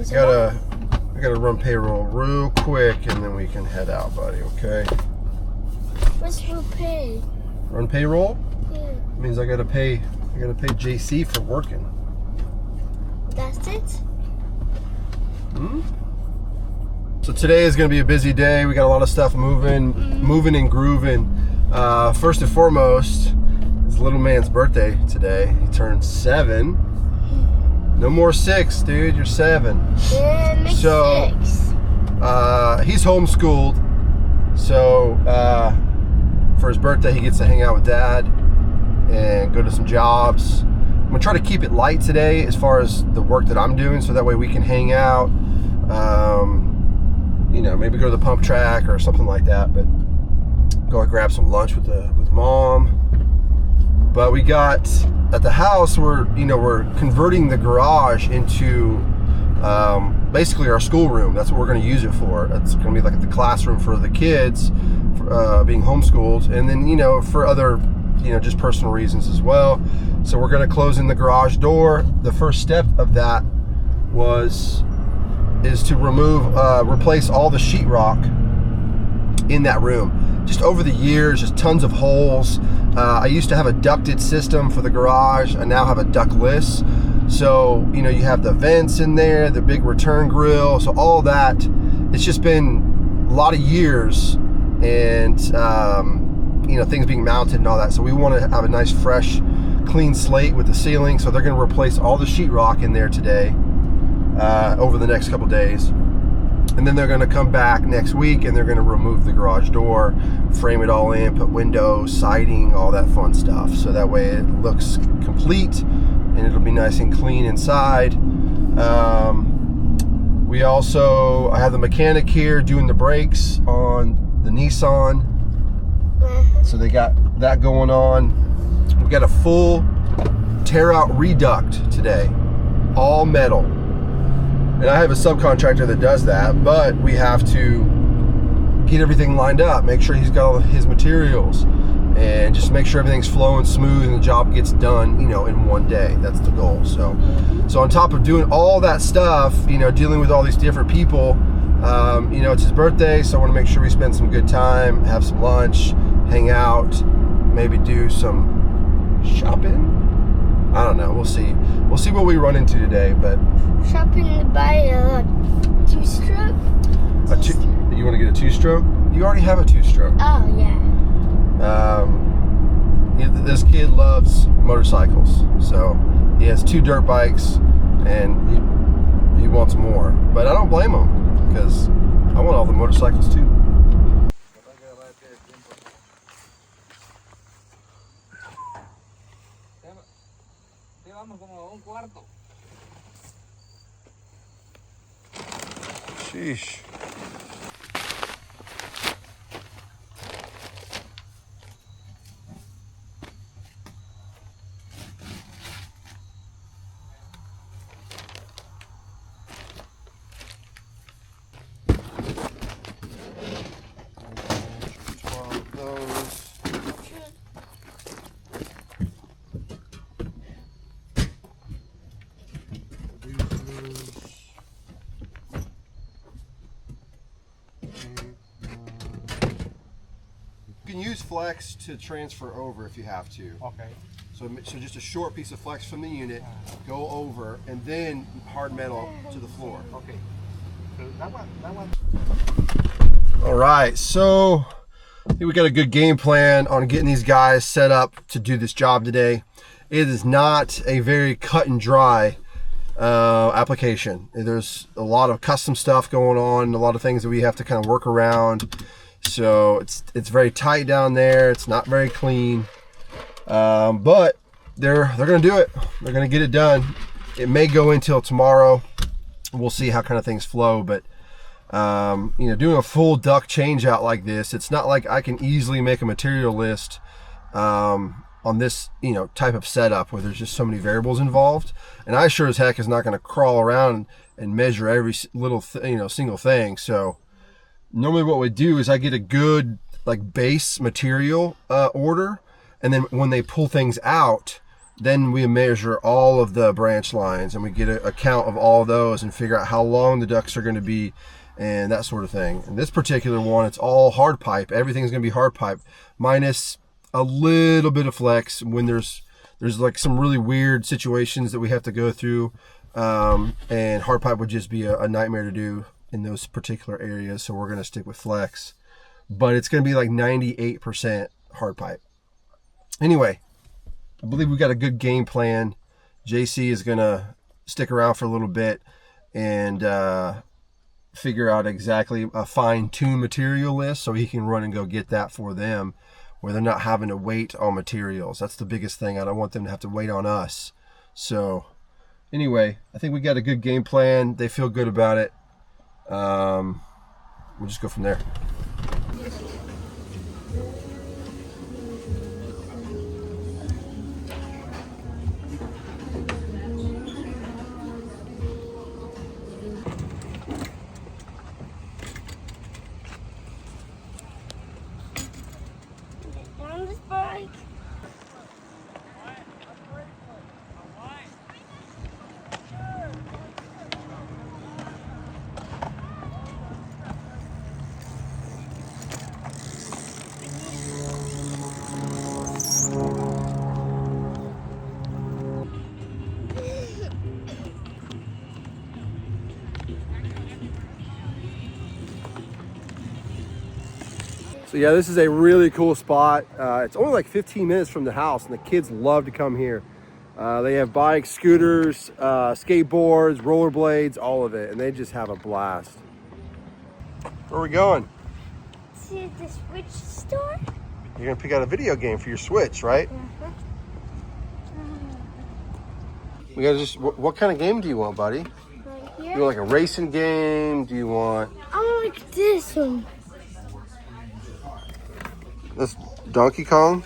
I gotta run payroll real quick, and then we can head out, buddy. Okay. What's for pay? Run payroll? Yeah. It means I gotta pay JC for working. That's it? Hmm? So today is gonna be a busy day. We got a lot of stuff moving and grooving. First and foremost, it's little man's birthday today. He turned 7. No more 6, dude. You're 7. Yeah, make 6. He's homeschooled. So for his birthday, he gets to hang out with Dad and go to some jobs. I'm gonna try to keep it light today as far as the work that I'm doing, so that way we can hang out. You know, maybe go to the pump track or something like that. But go and grab some lunch with Mom. But we got at the house, we're converting the garage into basically our schoolroom. That's what we're going to use it for. It's going to be like the classroom for the kids, being homeschooled, and then for other just personal reasons as well. So we're going to close in the garage door. The first step of that is to replace all the sheetrock in that room. Just over the years, just tons of holes. I used to have a ducted system for the garage. I now have a ductless. So, you have the vents in there, the big return grill. So all that, it's just been a lot of years and, things being mounted and all that. So we want to have a nice, fresh, clean slate with the ceiling. So they're going to replace all the sheetrock in there today, over the next couple days. And then they're going to come back next week and they're going to remove the garage door, frame it all in, put windows, siding, all that fun stuff. So that way it looks complete and it'll be nice and clean inside. I have the mechanic here doing the brakes on the Nissan. So they got that going on. We got a full tear out reduct today, all metal. And I have a subcontractor that does that, but we have to get everything lined up, make sure he's got all his materials, and just make sure everything's flowing smooth and the job gets done, in one day. That's the goal. So on top of doing all that stuff, dealing with all these different people, it's his birthday, so I want to make sure we spend some good time, have some lunch, hang out, maybe do some shopping. I don't know. We'll see. We'll see what we run into today. But shopping to buy a 2-stroke. You want to get a 2-stroke? You already have a 2-stroke. Oh yeah. This kid loves motorcycles, so he has 2 dirt bikes, and he wants more. But I don't blame him because I want all the motorcycles too. Sheesh. You can use flex to transfer over if you have to. Okay. So just a short piece of flex from the unit, go over, and then hard metal to the floor. Okay. So that one. All right, so I think we got a good game plan on getting these guys set up to do this job today. It is not a very cut and dry application. There's a lot of custom stuff going on, a lot of things that we have to kind of work around. So it's very tight down there. It's not very clean, but they're gonna do it. They're gonna get it done. It may go until tomorrow. We'll see how kind of things flow, but doing a full duct change out like this, it's not like I can easily make a material list on this type of setup where there's just so many variables involved, and I sure as heck is not going to crawl around and measure every little single thing. So normally what we do is I get a good base material order, and then when they pull things out, then we measure all of the branch lines and we get a count of all of those and figure out how long the ducts are going to be and that sort of thing. And this particular one, it's all hard pipe. Everything's going to be hard pipe minus a little bit of flex when there's like some really weird situations that we have to go through, and hard pipe would just be a nightmare to do in those particular areas, so we're going to stick with flex. But it's going to be like 98% hard pipe. Anyway, I believe we got a good game plan. JC is going to stick around for a little bit and figure out exactly a fine-tuned material list so he can run and go get that for them, where they're not having to wait on materials. That's the biggest thing. I don't want them to have to wait on us. So anyway, I think we got a good game plan. They feel good about it. We'll just go from there. On this bike. So yeah, this is a really cool spot. It's only like 15 minutes from the house and the kids love to come here. They have bikes, scooters, skateboards, rollerblades, all of it, and they just have a blast. Where are we going? To the Switch store? You're gonna pick out a video game for your Switch, right? We gotta just, what kind of game do you want, buddy? Right here? You want like a racing game? Do you want I like this one. this Donkey Kong?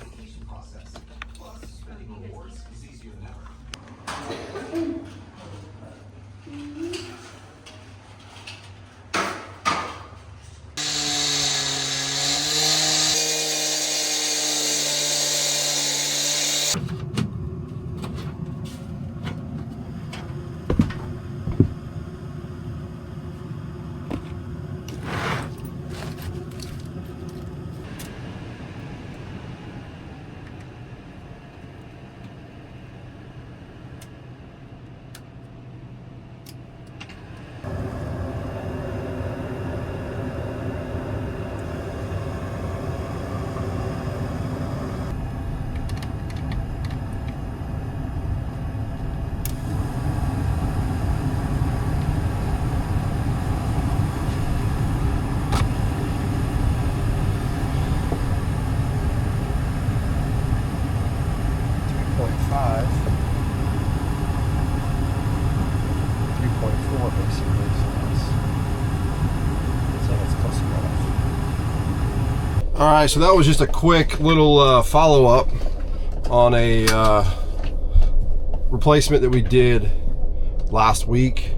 All right, so that was just a quick little follow-up on a replacement that we did last week.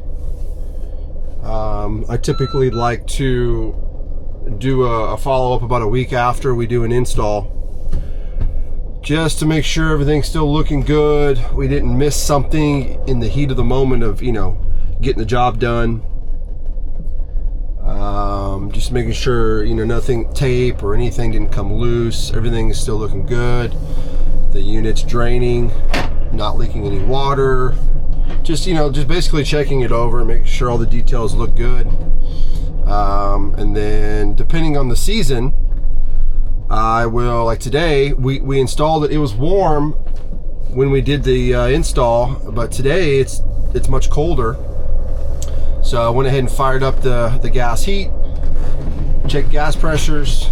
I typically like to do a follow-up about a week after we do an install, just to make sure everything's still looking good. We didn't miss something in the heat of the moment of, you know, getting the job done. Just making sure, you know, nothing, tape or anything didn't come loose. Everything is still looking good. The unit's draining, not leaking any water. Just, you know, just basically checking it over and making sure all the details look good. And then depending on the season, I will, like today, we installed it. It was warm when we did the install, but today it's much colder. So I went ahead and fired up the gas heat, checked gas pressures,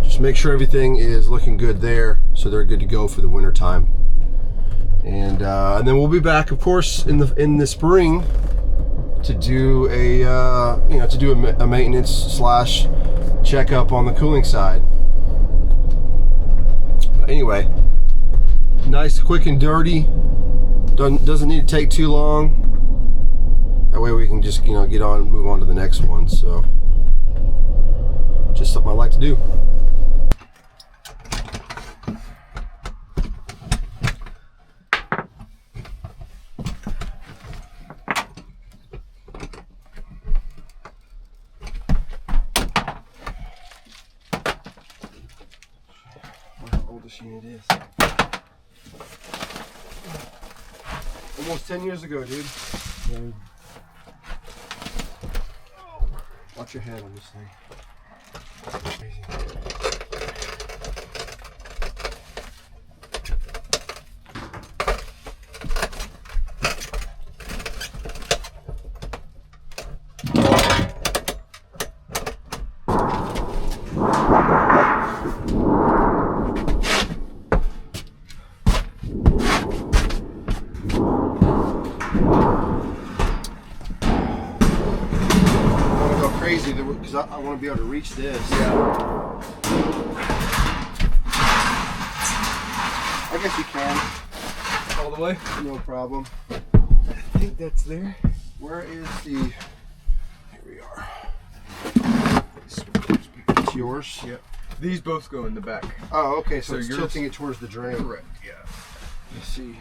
just make sure everything is looking good there, so they're good to go for the winter time. And then we'll be back, of course, in the spring to do a maintenance slash checkup on the cooling side. But anyway, nice, quick and dirty. Doesn't need to take too long. That way we can just, you know, move on to the next one. So just something I like to do. machine it is. Almost 10 years ago, dude. Watch your head on this thing. Crazy. Because I want to be able to reach this. Yeah. I guess you can. All the way? No problem. I think that's there. Where is the... Here we are. It's yours? Yep. These both go in the back. Oh, okay. So, So it's yours- tilting it towards the drain. Correct, yeah. Let's see.